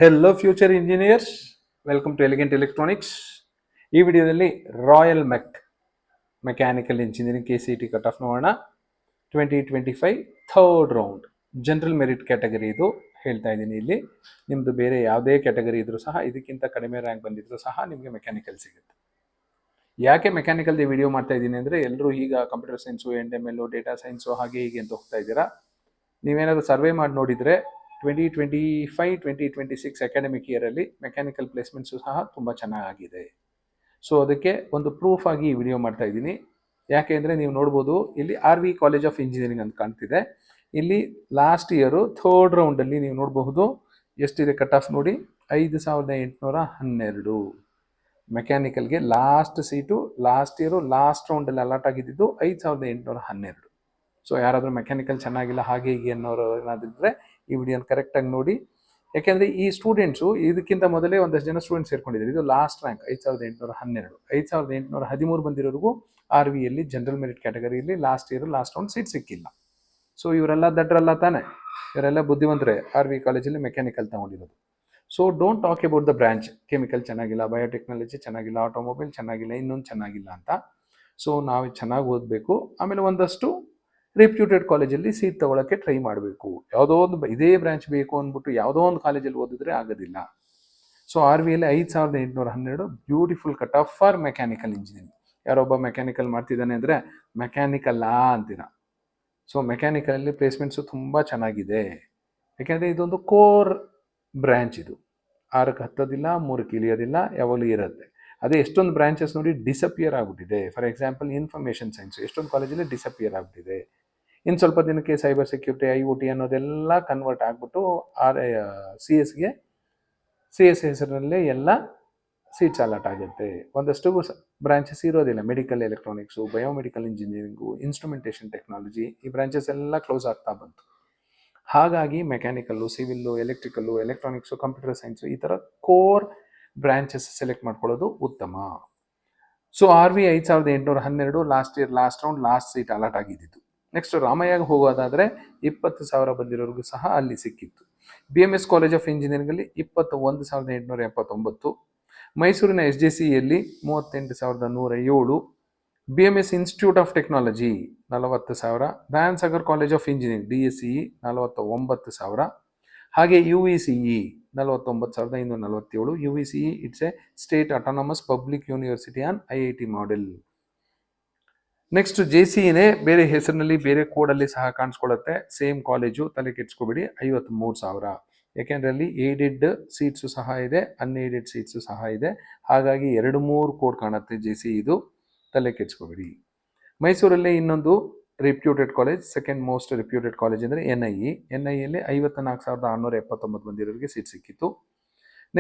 Hello future engineers, welcome to Elegant Electronics. ಈ ವಿಡಿಯೋದಲ್ಲಿ royal mechanical engineering KCET cut off ನೋಡೋಣ. 2025 third round general merit category ಇದು ಹೇಳ್ತಾ ಇದ್ದೀನಿ. ಇಲ್ಲಿ ನಿಮ್ಮದು ಬೇರೆ ಯಾವುದೇ ಕ್ಯಾಟಗರಿ ಇದ್ರೂ ಸಹ ಇದಕ್ಕಿಂತ ಕಡಿಮೆ ರ್ಯಾಂಕ್ ಬಂದಿದ್ರು ಸಹ ನಿಮಗೆ ಮೆಕ್ಯಾನಿಕಲ್ ಸಿಗುತ್ತೆ. ಯಾಕೆ ಮೆಕ್ಯಾನಿಕಲ್ದು ವಿಡಿಯೋ ಮಾಡ್ತಾ ಇದ್ದೀನಿ ಅಂದರೆ, ಎಲ್ಲರೂ ಈಗ computer science, NML, data science ಹಾಗೆ ಹೀಗೆ ಅಂತ ಹೋಗ್ತಾ ಇದ್ದೀರಾ. ನೀವೇನಾದರೂ ಸರ್ವೆ ಮಾಡಿ ನೋಡಿದರೆ 2025-2026 ಅಕಾಡೆಮಿಕ್ ಇಯರಲ್ಲಿ ಮೆಕ್ಯಾನಿಕಲ್ ಪ್ಲೇಸ್ಮೆಂಟ್ಸು ಸಹ ತುಂಬ ಚೆನ್ನಾಗಿದೆ. ಸೊ ಅದಕ್ಕೆ ಒಂದು ಪ್ರೂಫ್ ಆಗಿ ಈ ವಿಡಿಯೋ ಮಾಡ್ತಾ ಇದ್ದೀನಿ. ಯಾಕೆ ಅಂದರೆ ನೀವು ನೋಡ್ಬೋದು, ಇಲ್ಲಿ RV ಕಾಲೇಜ್ ಆಫ್ ಇಂಜಿನಿಯರಿಂಗ್ ಅಂತ ಕಾಣ್ತಿದೆ. ಇಲ್ಲಿ ಲಾಸ್ಟ್ ಇಯರು ಥರ್ಡ್ ರೌಂಡಲ್ಲಿ ನೀವು ನೋಡಬಹುದು ಎಷ್ಟಿದೆ ಕಟ್ ಆಫ್ ನೋಡಿ, 5812 ಮೆಕ್ಯಾನಿಕಲ್ಗೆ last seat. Last year last ರೌಂಡಲ್ಲಿ ಅಲಾಟ್ ಆಗಿದ್ದು 5812. ಸೊ ಯಾರಾದರೂ ಮೆಕ್ಯಾನಿಕಲ್ ಚೆನ್ನಾಗಿಲ್ಲ ಹಾಗೆ ಹೀಗೆ ಅನ್ನೋರು ಏನಾದಿದ್ರೆ ಈ ವಿಡಿಯೋನ ಕರೆಕ್ಟಾಗಿ ನೋಡಿ. ಯಾಕೆಂದರೆ ಈ ಸ್ಟೂಡೆಂಟ್ಸು ಇದಕ್ಕಿಂತ ಮೊದಲೇ ಒಂದಷ್ಟು ಜನ ಸ್ಟೂಡೆಂಟ್ಸ್ ಸೇರ್ಕೊಂಡಿದ್ದಾರೆ. ಇದು ಲಾಸ್ಟ್ ರ್ಯಾಂಕ್ 5812. 5813 ಬಂದಿರೋರಿಗೂ RVಯಲ್ಲಿ ಜನರಲ್ ಮೆರಿಟ್ ಕ್ಯಾಟಗರಿಯಲ್ಲಿ last year last round seat ಸಿಕ್ಕಿಲ್ಲ. ಸೊ ಇವರೆಲ್ಲ ದಡ್ರಲ್ಲ ತಾನೆ, ಇವರೆಲ್ಲ ಬುದ್ಧಿವಂತರೇ RV ಕಾಲೇಜಲ್ಲಿ ಮೆಕ್ಯಾನಿಕಲ್ ತಗೊಂಡಿರೋದು. So don't talk about the branch. Chemical ಚೆನ್ನಾಗಿಲ್ಲ, ಬಯೋಟೆಕ್ನಾಲಜಿ ಚೆನ್ನಾಗಿಲ್ಲ, ಆಟೋಮೊಬೈಲ್ ಚೆನ್ನಾಗಿಲ್ಲ, ಇನ್ನೊಂದು ಚೆನ್ನಾಗಿಲ್ಲ ಅಂತ. ಸೊ ನಾವು ಚೆನ್ನಾಗಿ ಓದಬೇಕು. ಆಮೇಲೆ ಒಂದಷ್ಟು ರೆಪ್ಯೂಟೆಡ್ ಕಾಲೇಜಲ್ಲಿ ಸೀಟ್ ತಗೊಳ್ಳೋಕ್ಕೆ ಟ್ರೈ ಮಾಡಬೇಕು. ಯಾವುದೋ ಒಂದು ಇದೇ ಬ್ರಾಂಚ್ ಬೇಕು ಅಂದ್ಬಿಟ್ಟು ಯಾವುದೋ ಒಂದು ಕಾಲೇಜಲ್ಲಿ ಓದಿದ್ರೆ ಆಗೋದಿಲ್ಲ. ಸೊ RVಯಲ್ಲಿ 5812 beautiful cut off for mechanical engineering. ಯಾರೊಬ್ಬ ಮೆಕ್ಯಾನಿಕಲ್ ಮಾಡ್ತಿದ್ದಾನೆ ಅಂದರೆ ಮೆಕ್ಯಾನಿಕಲ್ಲಾ ಅಂತೀರ. ಸೊ ಮೆಕ್ಯಾನಿಕಲಲ್ಲಿ ಪ್ಲೇಸ್ಮೆಂಟ್ಸು ತುಂಬ ಚೆನ್ನಾಗಿದೆ. ಯಾಕೆಂದರೆ ಇದೊಂದು ಕೋರ್ ಬ್ರ್ಯಾಂಚ್. ಇದು 6ಕ್ಕೆ ಹತ್ತೋದಿಲ್ಲ, 3ಕ್ಕೆ ಇಳಿಯೋದಿಲ್ಲ, ಯಾವಾಗಲೂ ಇರುತ್ತೆ. ಅದೇ ಎಷ್ಟೊಂದು ಬ್ರಾಂಚಸ್ ನೋಡಿ ಡಿಸಪಿಯರ್ ಆಗಿಬಿಟ್ಟಿದೆ. ಫಾರ್ ಎಕ್ಸಾಂಪಲ್ ಇನ್ಫಾರ್ಮೇಷನ್ ಸೈನ್ಸ್ ಎಷ್ಟೊಂದು ಕಾಲೇಜಲ್ಲಿ ಡಿಸಪಿಯರ್ ಆಗಿಬಿಟ್ಟಿದೆ. ಇನ್ನು ಸ್ವಲ್ಪ ದಿನಕ್ಕೆ ಸೈಬರ್ ಸೆಕ್ಯೂರಿಟಿ, IoT ಅನ್ನೋದೆಲ್ಲ ಕನ್ವರ್ಟ್ ಆಗಿಬಿಟ್ಟು CS ಹೆಸರಿನಲ್ಲೇ ಎಲ್ಲ ಸೀಟ್ಸ್ ಅಲಾಟ್ ಆಗುತ್ತೆ. ಒಂದಷ್ಟು ಬ್ರಾಂಚಸ್ ಇರೋದಿಲ್ಲ. Medical electronics, biomedical engineering, instrumentation technology, ಈ ಬ್ರಾಂಚಸ್ ಎಲ್ಲ ಕ್ಲೋಸ್ ಆಗ್ತಾ ಬಂತು. ಹಾಗಾಗಿ mechanical, civil, electrical, electronics, computer science ಈ ಥರ ಕೋರ್ ಬ್ರಾಂಚಸ್ ಸೆಲೆಕ್ಟ್ ಮಾಡ್ಕೊಳ್ಳೋದು ಉತ್ತಮ. So RV 5812 last year last round last seat allot ಆಗಿದ್ದು. ನೆಕ್ಸ್ಟ್ ರಾಮಯ್ಯಗೆ ಹೋಗೋದಾದರೆ 20,000 ಬಂದಿರೋರಿಗೂ ಸಹ ಅಲ್ಲಿ ಸಿಕ್ಕಿತ್ತು. BMS ಕಾಲೇಜ್ ಆಫ್ ಇಂಜಿನಿಯರಿಂಗಲ್ಲಿ 21,879. ಮೈಸೂರಿನ SJCಯಲ್ಲಿ 38,107. BMS institute of technology 40,000. Dayan Sagar college of engineering DSCE 49,000. ಹಾಗೆ UECE 49,147. UECE it's a state autonomous public university on IIT model. Next JCEನೇ ಬೇರೆ ಹೆಸರಿನಲ್ಲಿ ಬೇರೆ ಕೋಡಲ್ಲಿ ಸಹ ಕಾಣಿಸ್ಕೊಳ್ಳುತ್ತೆ. ಸೇಮ್ ಕಾಲೇಜು, ತಲೆ ಕೆಡ್ಸ್ಕೊಬೇಡಿ. 53,000. ಯಾಕೆಂದರೆ ಅಲ್ಲಿ ಏಡೆಡ್ ಸೀಟ್ಸು ಸಹ ಇದೆ, ಅನ್ಏಡೆಡ್ ಸೀಟ್ಸು ಸಹ ಇದೆ. ಹಾಗಾಗಿ 2-3 ಕೋಡ್ ಕಾಣುತ್ತೆ JCE. ಇದು ತಲೆ ಕೆಡ್ಸ್ಕೊಬೇಡಿ. ಮೈಸೂರಲ್ಲೇ ಇನ್ನೊಂದು reputed college, second most reputed college ಅಂದರೆ NIEಯಲ್ಲಿ 54,679 ಬಂದಿರೋರಿಗೆ ಸೀಟ್ ಸಿಕ್ಕಿತ್ತು.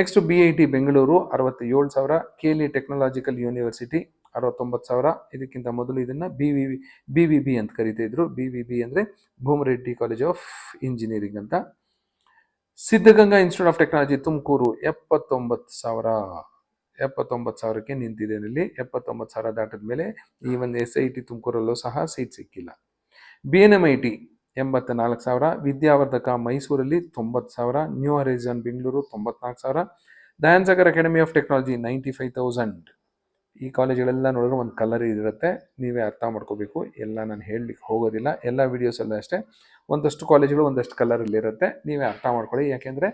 Next BIT Bengaluru 67,000. KLE technological university 69,000. ಇದಕ್ಕಿಂತ ಮೊದಲು ಇದನ್ನು BVB ಅಂತ ಕರೀತಿದ್ರು. BVB ಅಂದರೆ ಭೂಮರೆಡ್ಡಿ ಕಾಲೇಜ್ ಆಫ್ ಇಂಜಿನಿಯರಿಂಗ್ ಅಂತ. Siddaganga institute of technology Tumakuru 79,000ಕ್ಕೆ ನಿಂತಿದೆ. ಇಲ್ಲಿ 79,000 ದಾಟಿದ ಮೇಲೆ ಈ ಒಂದು SIT ತುಮಕೂರಲ್ಲೂ ಸಹ ಸೀಟ್ ಸಿಕ್ಕಿಲ್ಲ. BNMIT 84,000. ವಿದ್ಯಾವರ್ಧಕ ಮೈಸೂರಲ್ಲಿ 90,000. New horizon Bengaluru 94,000. Dayan Sagar academy of technology 95,000. ಈ ಕಾಲೇಜುಗಳೆಲ್ಲ ನೋಡಿದ್ರೆ ಒಂದು ಕಲರ್ ಇರುತ್ತೆ, ನೀವೇ ಅರ್ಥ ಮಾಡ್ಕೋಬೇಕು. ಎಲ್ಲ ನಾನು ಹೇಳಲಿಕ್ಕೆ ಹೋಗೋದಿಲ್ಲ, ಎಲ್ಲ ವೀಡಿಯೋಸಲ್ಲೂ ಅಷ್ಟೇ. ಒಂದಷ್ಟು ಕಾಲೇಜುಗಳು ಒಂದಷ್ಟು ಕಲರಲ್ಲಿರುತ್ತೆ, ನೀವೇ ಅರ್ಥ ಮಾಡ್ಕೊಳ್ಳಿ. ಯಾಕೆಂದರೆ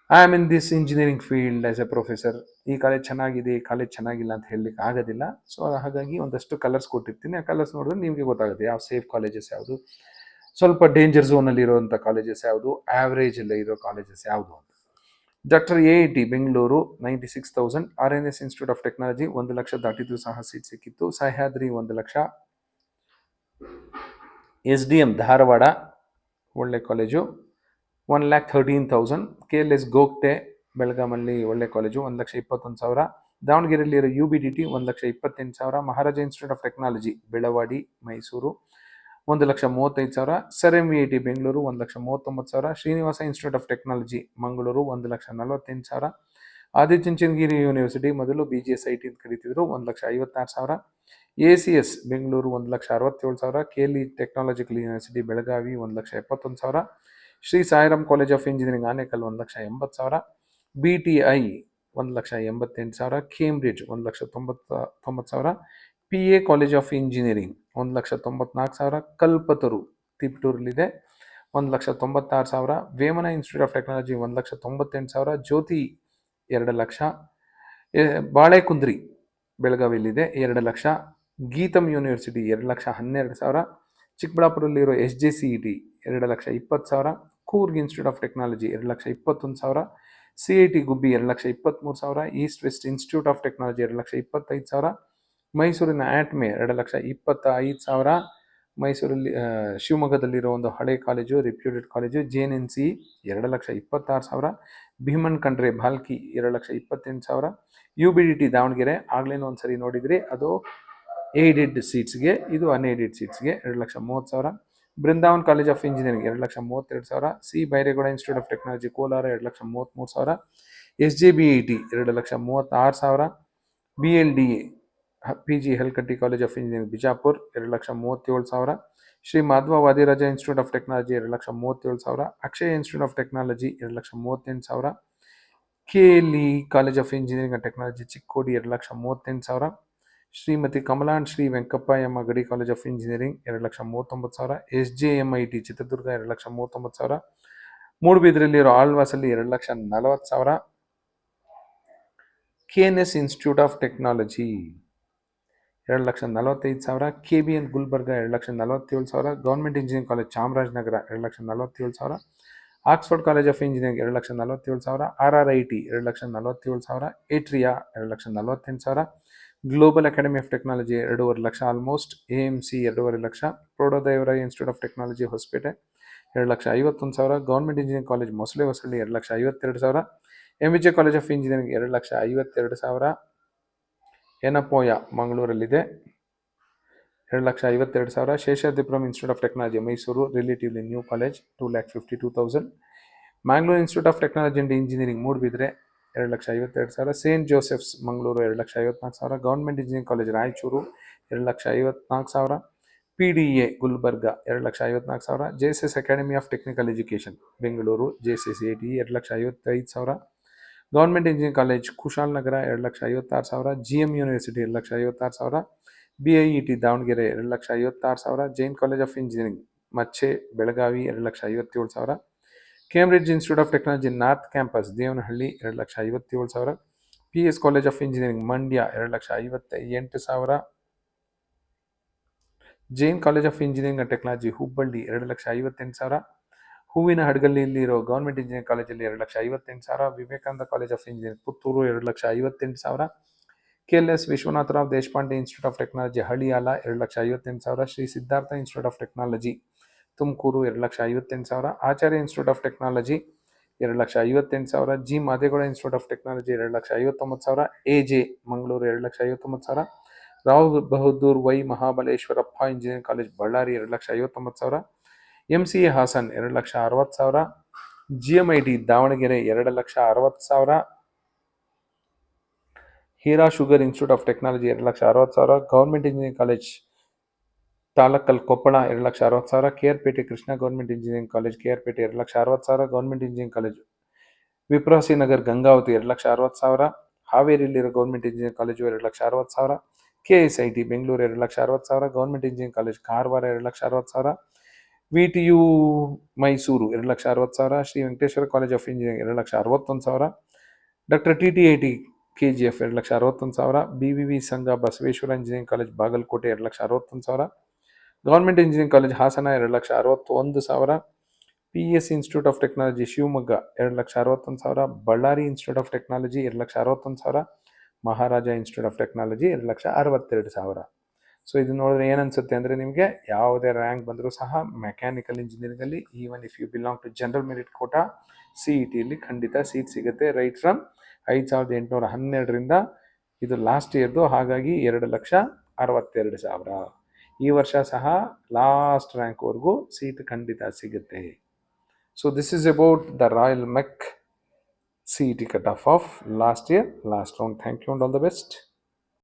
I am in this engineering field as A professor. ಈ ಕಾಲೇಜ್ ಚೆನ್ನಾಗಿದೆ, ಈ ಕಾಲೇಜ್ ಚೆನ್ನಾಗಿಲ್ಲ ಅಂತ ಹೇಳಲಿಕ್ಕೆ ಆಗೋದಿಲ್ಲ. ಸೊ ಹಾಗಾಗಿ ಒಂದಷ್ಟು ಕಲರ್ಸ್ ಕೊಟ್ಟಿರ್ತೀನಿ. ಆ ಕಲರ್ಸ್ ನೋಡಿದ್ರೆ ನಿಮಗೆ ಗೊತ್ತಾಗುತ್ತೆ ಯಾವ ಸೇಫ್ ಕಾಲೇಜಸ್ ಯಾವುದು, ಸ್ವಲ್ಪ ಡೇಂಜರ್ ಝೋನಲ್ಲಿ ಇರೋವಂಥ ಕಾಲೇಜಸ್ ಯಾವುದು, ಆ್ಯಾವ್ರೇಜಲ್ಲಿ ಇರೋ ಕಾಲೇಜಸ್ ಯಾವುದು ಅಂತ. Doctor AIT Bengaluru 96,000. RNS institute of technology 1 lakh ದಾಟಿದ್ದು ಸಹ ಸೀಟ್ ಸಿಕ್ಕಿತ್ತು. ಸಹ್ಯಾದ್ರಿ 1 ಲಕ್ಷ. SDM ಧಾರವಾಡ ಒಳ್ಳೆ ಕಾಲೇಜು 1,13,000. KLS ಗೋಗ್ಟೆ ಬೆಳಗಾಮಲ್ಲಿ ಒಳ್ಳೆ ಕಾಲೇಜು 1,21,000. ದಾವಣಗೆರೆಯಲ್ಲಿ ಇರೋ UBDT 1,28,000. Maharaja institute of technology Belawadi Mysuru 1,35,000. Sir MVIT Bengaluru 1,39,000. Srinivasa institute of technology Mangaluru 1,48,000. Adichunchanagiri university ಮೊದಲು BGSIT ಅಂತ ಕರೀತಿದ್ರು 1,56,000. ACS Bengaluru 1,67,000. KLE technological university Belagavi 1,71,000. Shri Sairam college of engineering Anekal 1,80,000. BTI 1,88,000. Cambridge 1,90,000. PA college of engineering 1,94,000. Kalpataru ತಿಪ್ಟೂರಲ್ಲಿದೆ 1,96,000. Vemana institute of technology 1,98,000. Jyothi 2 lakh. Balekundri ಬೆಳಗಾವಿಯಲ್ಲಿದೆ 2 lakh. Gitam university 2,12,000. ಚಿಕ್ಕಬಳ್ಳಾಪುರದಲ್ಲಿರೋ SJCET 2,20,000. Coorg institute of technology 2,21,000. CIT Gubbi 2,23,000. East west institute of technology 2,25,000. ಮೈಸೂರಿನ ಆಟ್ಮೆ 2,25,000. ಮೈಸೂರಲ್ಲಿ ಶಿವಮೊಗ್ಗದಲ್ಲಿರೋ ಒಂದು ಹಳೆ college, reputed college JNNC 2,26,000. Bheeman Khandre Bhalki 2,28,000. UBDT Davanagere ಆಗ್ಲೇನೋ ಒಂದ್ಸರಿ ನೋಡಿದ್ರಿ, ಅದು ಏಡೆಡ್ ಸೀಟ್ಸ್ಗೆ, ಇದು ಅನ್ಏಡೆಡ್ ಸೀಟ್ಸ್ಗೆ 2,30,000. Brindavan college of engineering 2,32,000. C Byregowda institute of technology Kolar 2,33,000. SJBIT 2,36,000. BLDA PG Halakatti college of engineering Bijapur 2,37,000. Shri Madhwa Vadiraja institute of technology 2,37,000. Akshaya institute of technology 2,38,000. KLE college of engineering and technology Chikkodi 2,38,000. Shrimati Kamala and Shri Venkappayyamma Gadi college of engineering 2,39,000. SJMIT Chitradurga 2,39,000. ಮೂಡುಬಿದ್ರೆಯಲ್ಲಿರೋ ಆಳ್ವಾಸಲ್ಲಿ 2,40,000. KNS institute of technology 2,45,000. KBN Gulbarga 2,47,000. Government engineering college Chamarajanagar 2,47,000. Oxford college of engineering 2,47,000. RRIT 2,47,000. Atria 2,48,000. Global academy of technology 2.5 lakh almost. AMC 2.5 lakh. Proudhadevaraya institute of technology Hosapete 2,51,000. Government engineering college Mosale Hosahalli 2,52,000. MVJ college of engineering 2,52,000. Yenepoya ಮಂಗಳೂರಲ್ಲಿದೆ 2,52,000. Seshadripuram institute of technology Mysuru relatively new college 2,52,000. Mangalore institute of technology and engineering Moodabidri 2,52,000. Saint Joseph's Mangaluru 2,54,000. Government engineering college Raichur 2,54,000. PDA Gulbarga 2,54,000. JSS academy of technical education Bengaluru JSSAT 2,55,000. Government engineering college Kushalnagar 2,56,000. GM university 2,56,000. BIET Davanagere 2,56,000. Jain college of engineering Machhe Belagavi 2,57,000. Cambridge institute of technology north campus Devanahalli 2,57,000. PS college of engineering Mandya 2,58,000. Jain college of engineering and technology Hubballi 2,58,000. Hoovina ಹಡಗಲಿಯಲ್ಲಿರೋ government engineering ಕಾಲೇಜಲ್ಲಿ 2,58,000. Vivekananda college of engineering Puttur 2,58,000. KLS Vishwanathrao Deshpande institute of technology Haliyal 2,58,000. Shri Siddhartha institute of technology Tumakuru 2,58,000. Acharya institute of technology 2,58,000. G Madegowda institute of technology 2,59,000. AJ Mangaluru 2,59,000. Rao Bahadur Y Mahabaleshwarappa engineering college Ballari 2,59,000. MCA Hassan 2,60,000. GMIT Davanagere 2,60,000. Hira sugar institute of technology 2,60,000. Government engineering college Talakal Koppal 2,60,000. KRಪೇಟೆ Krishna government engineering college KRಪೇಟೆ 2,60,000. Government engineering college ವಿಪ್ರಾಸಿ ನಗರ್ ಗಂಗಾವತಿ 2,60,000. ಹಾವೇರಿಯಲ್ಲಿರೋ government engineering college 2,60,000. KSIT Bengaluru 2,60,000. Government engineering college Karwar 2,60,000. VTU Mysuru 2,60,000. Shri Venkateshwara college of engineering 2,61,000. Doctor TTIT KGF 2,61,000. BVV Sangha Basaveshwara engineering college Bagalkot 2,61,000. Government engineering college Hassan 2,61,000. PS institute of technology Shivamogga 2,61,000. Ballari institute of technology 2,61,000. Maharaja institute of technology 2,62,000. So ಇದು ನೋಡಿದ್ರೆ ಏನನ್ಸುತ್ತೆ ಅಂದರೆ ನಿಮಗೆ ಯಾವುದೇ rank ಬಂದರೂ ಸಹ mechanical ಇಂಜಿನಿಯರಿಂಗಲ್ಲಿ even if you belong to general merit quota CETಯಲ್ಲಿ ಖಂಡಿತ ಸೀಟ್ ಸಿಗುತ್ತೆ ರೈಟ್ ಫ್ರಮ್ 5,812ರಿಂದ. ಇದು ಲಾಸ್ಟ್ ಇಯರ್ದು, ಹಾಗಾಗಿ 2,62,000. ಈ ವರ್ಷ ಸಹ ಲಾಸ್ಟ್ ರ್ಯಾಂಕ್ವರೆಗೂ ಸೀಟ್ ಖಂಡಿತ ಸಿಗುತ್ತೆ. So this is about the royal mech CET cut off last year, last round. Thank you and all the best.